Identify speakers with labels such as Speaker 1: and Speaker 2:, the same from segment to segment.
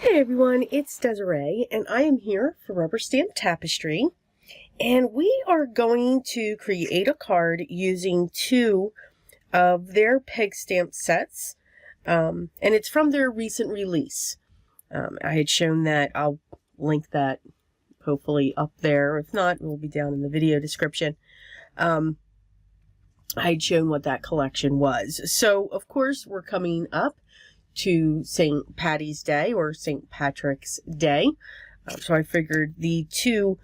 Speaker 1: Hey everyone, it's Desiree, and I am here for Rubber Stamp Tapestry, and we are going to create a card using two of their peg stamp sets, and it's from their recent release. I had shown that. I'll link that hopefully up there. If not, it will be down in the video description. I had shown what that collection was. So, of course, we're coming up to St. Patty's Day or St. Patrick's Day. So I figured the two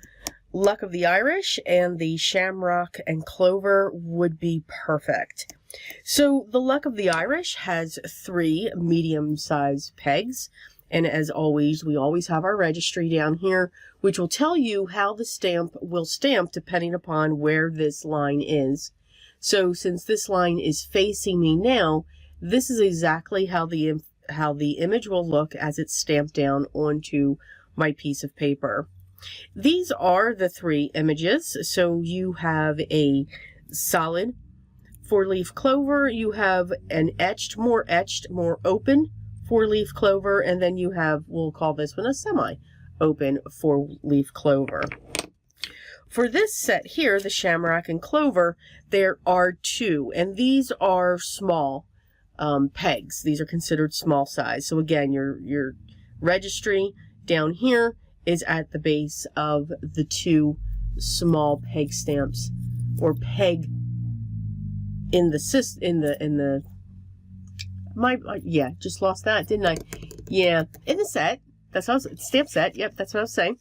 Speaker 1: Luck of the Irish and the Shamrock and Clover would be perfect. So the Luck of the Irish has 3 medium-sized pegs. And as always, we always have our registry down here, which will tell you how the stamp will stamp depending upon where this line is. So since this line is facing me now, this is exactly how the image will look as it's stamped down onto my piece of paper. These are the 3 images. So you have a solid 4-leaf clover, you have an etched, more open 4-leaf clover, and then you have, we'll call this one a semi-open 4-leaf clover. For this set here, the Shamrock and Clover, there are 2, and these are small pegs. These are considered small size. So again, your registry down here is at the base of the 2 small peg stamps, or peg in the yeah, just lost that, didn't I? Yeah, in the set. That's what I was, stamp set. Yep, that's what I was saying.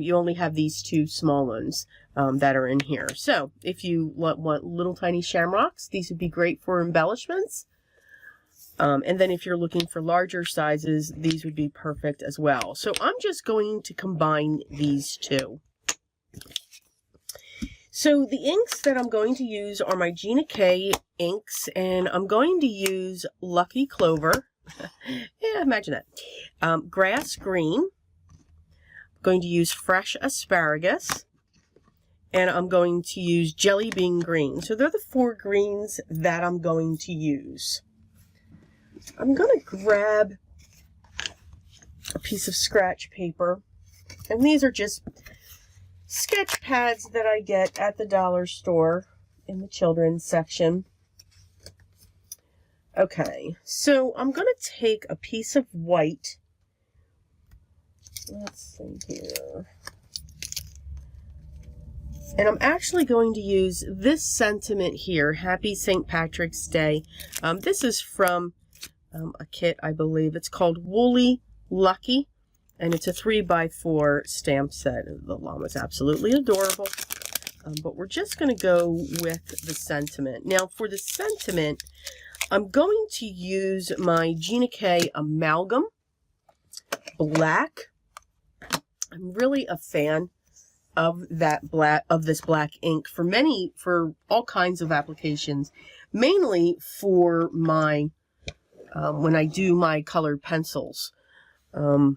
Speaker 1: You only have these 2 small ones that are in here. So if you want little tiny shamrocks, these would be great for embellishments. And then if you're looking for larger sizes, these would be perfect as well. So I'm just going to combine these 2. So the inks that I'm going to use are my Desiree K inks, and I'm going to use Lucky Clover. Yeah, imagine that. Grass Green. I'm going to use Fresh Asparagus. And I'm going to use Jelly Bean Green. So they're the 4 greens that I'm going to use. I'm going to grab a piece of scratch paper, and these are just sketch pads that I get at the dollar store in the children's section. Okay, so I'm going to take a piece of white. Let's see here. And I'm actually going to use this sentiment here, Happy St. Patrick's Day. This is from a kit, I believe. It's called Woolly Lucky, and it's a 3x4 stamp set. The llama's absolutely adorable, but we're just going to go with the sentiment. Now, for the sentiment, I'm going to use my Desiree K Amalgam Black. I'm really a fan of this black ink for all kinds of applications, mainly for my when I do my colored pencils. I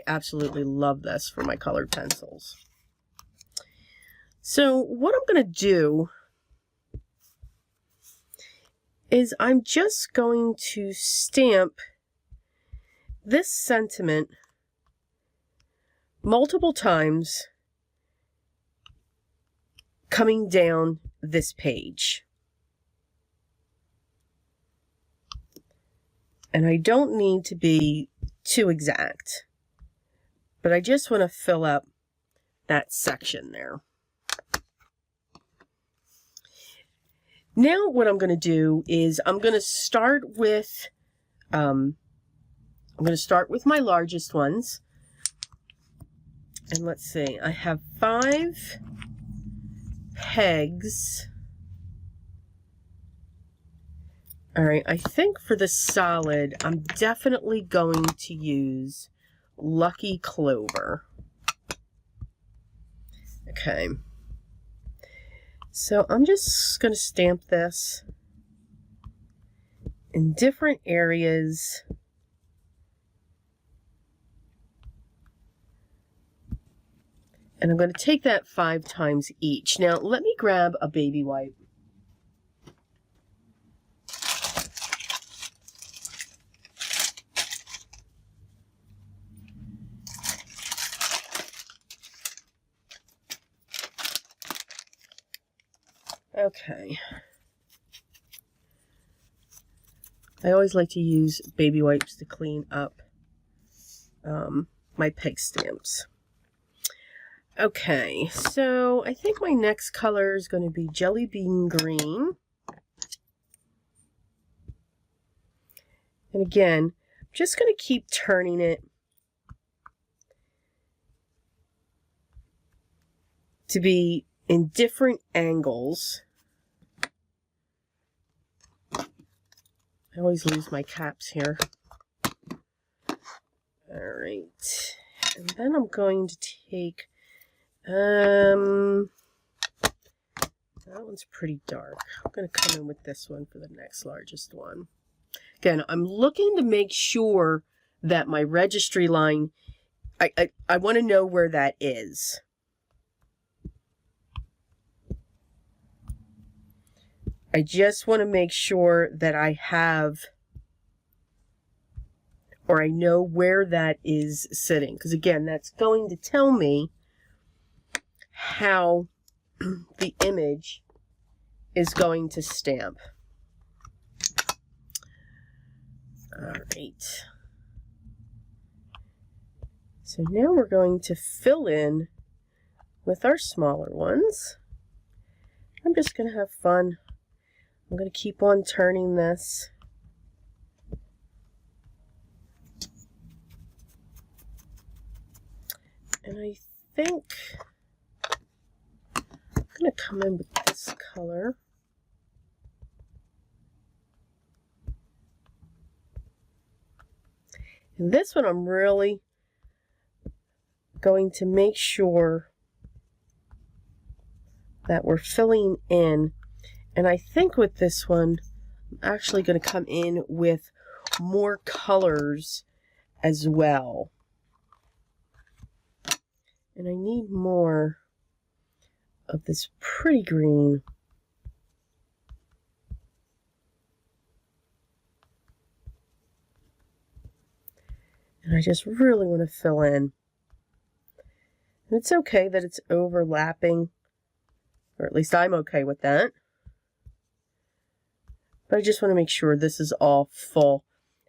Speaker 1: absolutely love this for my colored pencils. So what I'm going to do is I'm just going to stamp this sentiment multiple times coming down this page. And I don't need to be too exact, but I just want to fill up that section there. Now what I'm going to do is I'm going to start with my largest ones. And let's see, I have 5 pegs. All right, I think for the solid, I'm definitely going to use Lucky Clover. Okay. So I'm just going to stamp this in different areas. And I'm going to take that 5 times each. Now, let me grab a baby wipe. Okay. I always like to use baby wipes to clean up my peg stamps. Okay, so I think my next color is going to be Jelly Bean Green. And again, I'm just going to keep turning it to be in different angles. I always lose my caps here. All right. And then I'm going to take, that one's pretty dark. I'm going to come in with this one for the next largest one. Again, I'm looking to make sure that my registry line, I want to know where that is. I just want to make sure that I have, or I know where that is sitting. Because again, that's going to tell me how the image is going to stamp. All right. So now we're going to fill in with our smaller ones. I'm just going to have fun. I'm going to keep on turning this. And I think I'm going to come in with this color. And this one I'm really going to make sure that we're filling in. And I think with this one, I'm actually going to come in with more colors as well. And I need more of this pretty green. And I just really want to fill in. And it's okay that it's overlapping, or at least I'm okay with that. But I just want to make sure this is all full.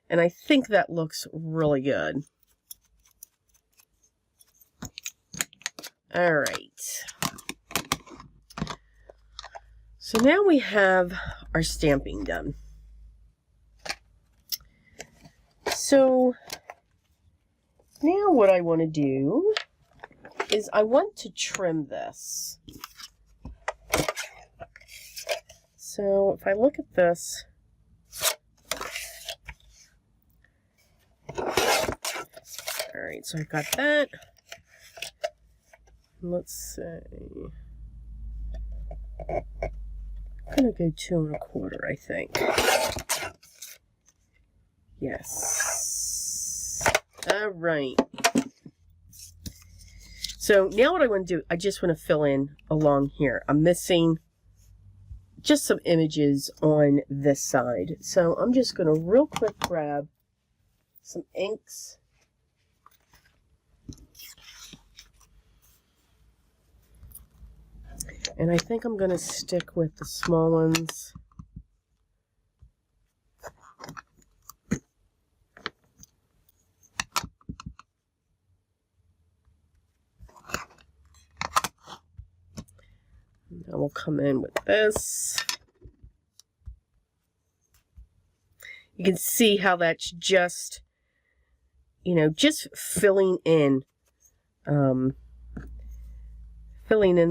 Speaker 1: And I think that looks really good. All right. So now we have our stamping done. So now what I want to do is I want to trim this. So if I look at this, all right, so I've got that. Let's see, I'm gonna go 2 1/4, I think. Yes. All right. So now what I want to do, I just want to fill in along here. I'm missing just some images on this side. So I'm just going to real quick grab some inks. And I think I'm going to stick with the small ones. I will come in with this. You can see how that's just, you know, just filling in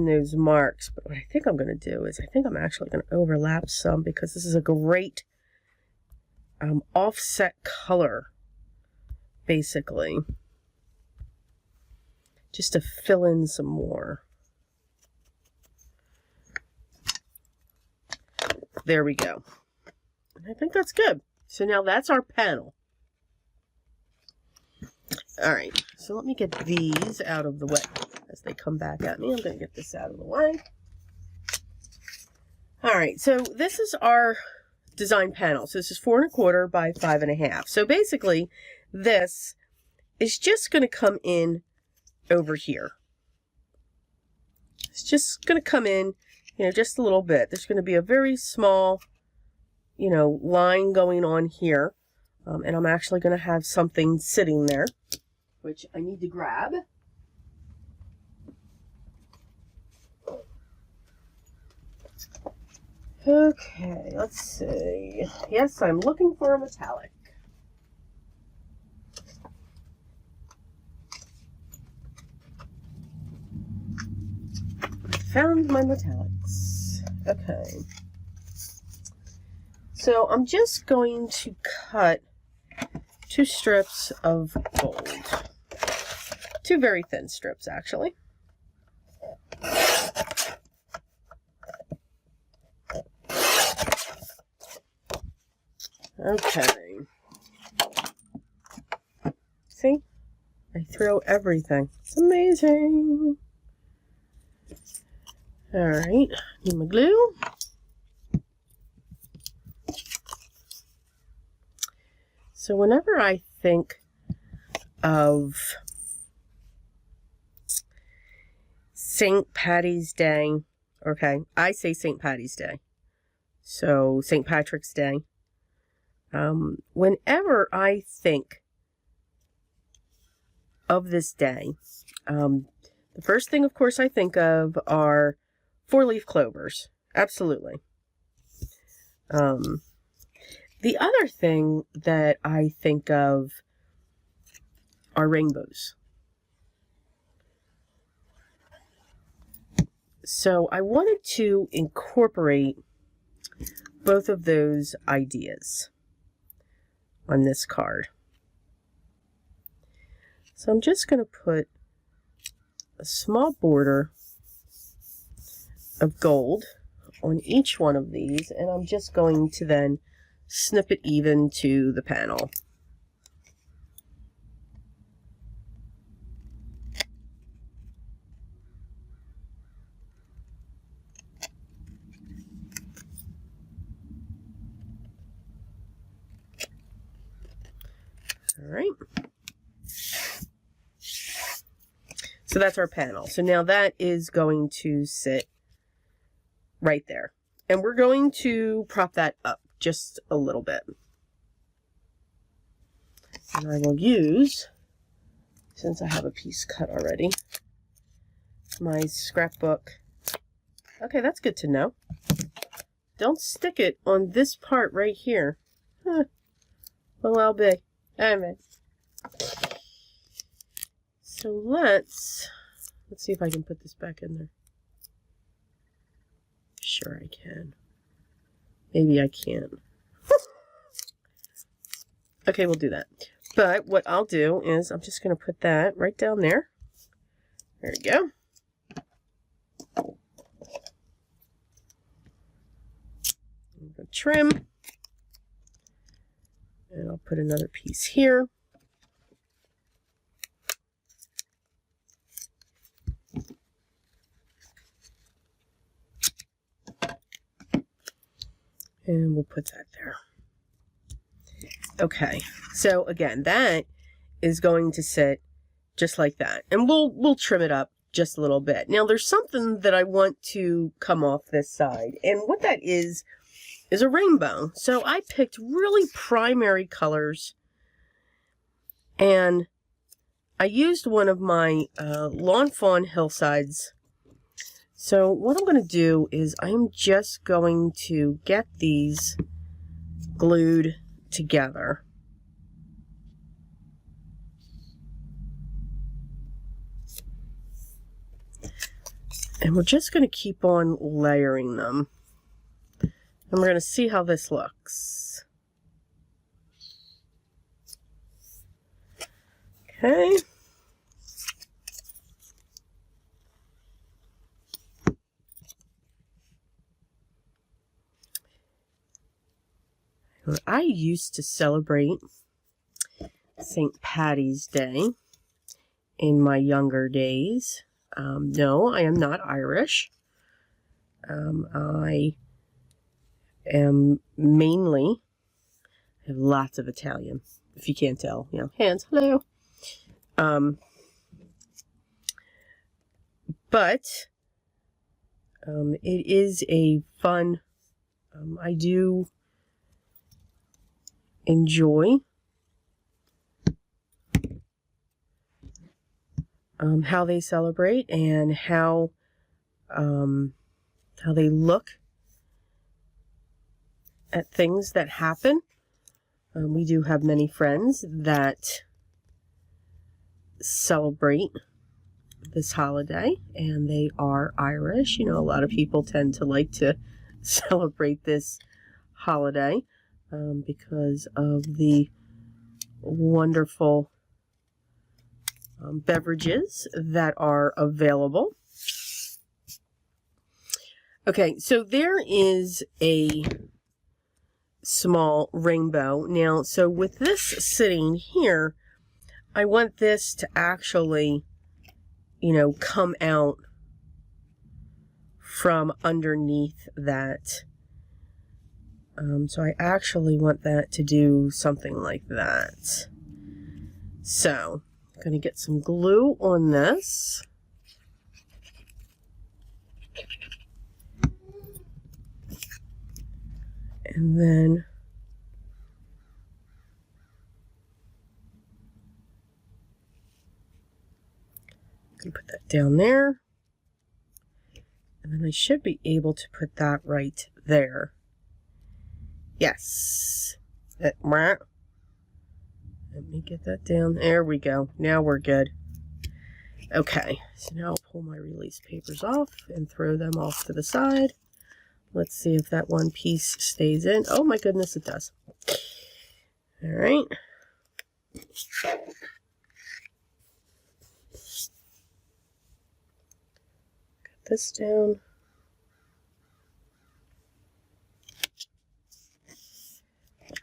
Speaker 1: those marks. But what I think I'm going to do is I think I'm actually going to overlap some, because this is a great offset color, basically, just to fill in some more. There we go. I think that's good. So now that's our panel. All right, so let me get these out of the way as they come back at me. I'm going to get this out of the way. All right, so this is our design panel. So this is 4 1/4 by 5 1/2. So basically, this is just going to come in over here. It's just going to come in you know, just a little bit. There's going to be a very small, you know, line going on here. And I'm actually going to have something sitting there, which I need to grab. Okay, let's see. Yes, I'm looking for a metallic. Found my metallics. Okay. So I'm just going to cut 2 strips of gold. 2 very thin strips, actually. Okay. See? I throw everything. It's amazing. Alright, need my glue. So whenever I think of St. Patty's Day, okay, I say St. Patty's Day, so St. Patrick's Day, whenever I think of this day, the first thing, of course, I think of are 4-leaf clovers. Absolutely. The other thing that I think of are rainbows. So I wanted to incorporate both of those ideas on this card. So I'm just going to put a small border of gold on each one of these, and I'm just going to then snip it even to the panel. All right. So that's our panel. So now that is going to sit right there. And we're going to prop that up just a little bit. And I will use, since I have a piece cut already, my scrapbook. Okay, that's good to know. Don't stick it on this part right here. Huh. Well, I'll be. So let's see if I can put this back in there. Sure I can. Maybe I can't. Okay, we'll do that. But what I'll do is I'm just going to put that right down there. There we go. I'm going to trim. And I'll put another piece here. And we'll put that there. Okay, so again, that is going to sit just like that. And we'll trim it up just a little bit. Now there's something that I want to come off this side. And what that is a rainbow. So I picked really primary colors. And I used one of my Lawn Fawn Hillsides. So what I'm going to do is I'm just going to get these glued together. And we're just going to keep on layering them. And we're going to see how this looks. Okay. I used to celebrate St. Patty's Day in my younger days. No, I am not Irish. I am mainly, I have lots of Italian, if you can't tell. You know, hands, hello. But It is a fun, I do enjoy how they celebrate and how they look at things that happen. We do have many friends that celebrate this holiday, and they are Irish. You know, a lot of people tend to like to celebrate this holiday because of the wonderful beverages that are available. Okay, so there is a small rainbow. Now, so with this sitting here, I want this to actually, you know, come out from underneath that. So I actually want that to do something like that. So I'm going to get some glue on this. And then I'm going to put that down there. And then I should be able to put that right there. Yes. Let me get that down. There we go. Now we're good. Okay. So now I'll pull my release papers off and throw them off to the side. Let's see if that one piece stays in. Oh my goodness, it does. All right. Cut this down.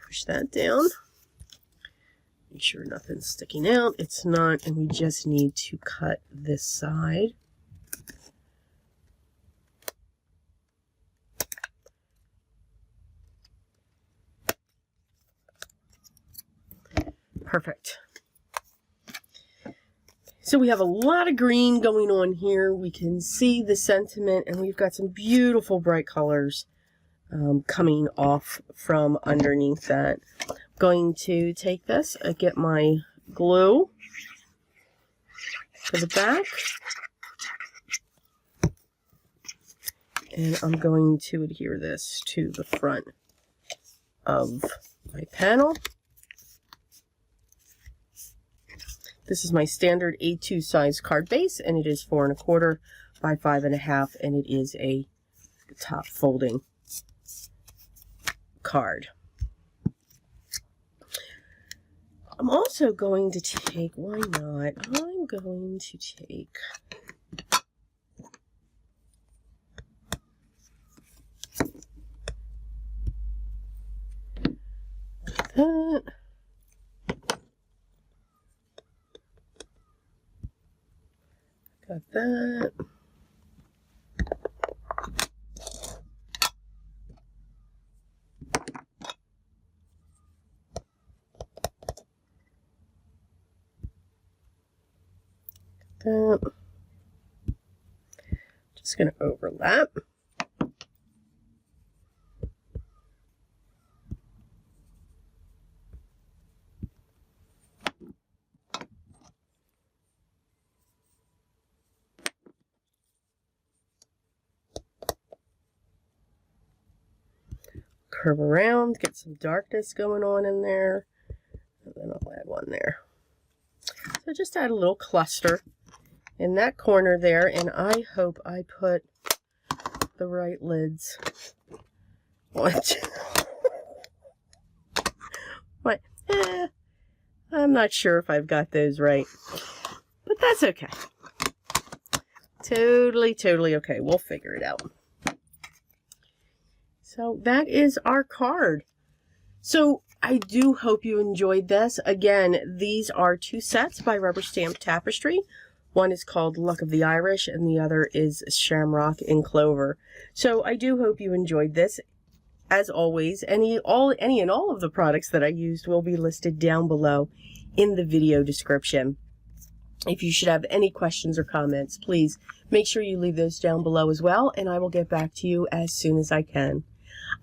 Speaker 1: Push that down. Make sure nothing's sticking out. It's not, and we just need to cut this side. Perfect. So we have a lot of green going on here. We can see the sentiment, and we've got some beautiful bright colors coming off from underneath that. I'm going to take this and get my glue for the back. And I'm going to adhere this to the front of my panel. This is my standard A2 size card base, and it is 4 1/4 by 5 1/2, and it is a top folding card. I'm also going to take, why not? I'm going to take that. Got that. That. Just going to overlap. Curve around, get some darkness going on in there, and then I'll add one there. So just add a little cluster in that corner there, and I hope I put the right lids. What? What? I'm not sure if I've got those right, but that's okay. Totally okay. We'll figure it out. So that is our card. So I do hope you enjoyed this. Again, these are 2 sets by Rubber Stamp Tapestry. One is called Luck of the Irish, and the other is Shamrock and Clover. So I do hope you enjoyed this. As always, any and all of the products that I used will be listed down below in the video description. If you should have any questions or comments, please make sure you leave those down below as well, and I will get back to you as soon as I can.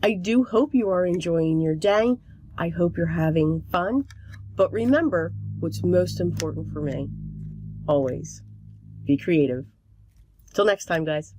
Speaker 1: I do hope you are enjoying your day. I hope you're having fun. But remember, what's most important for me, always, be creative. Till next time, guys.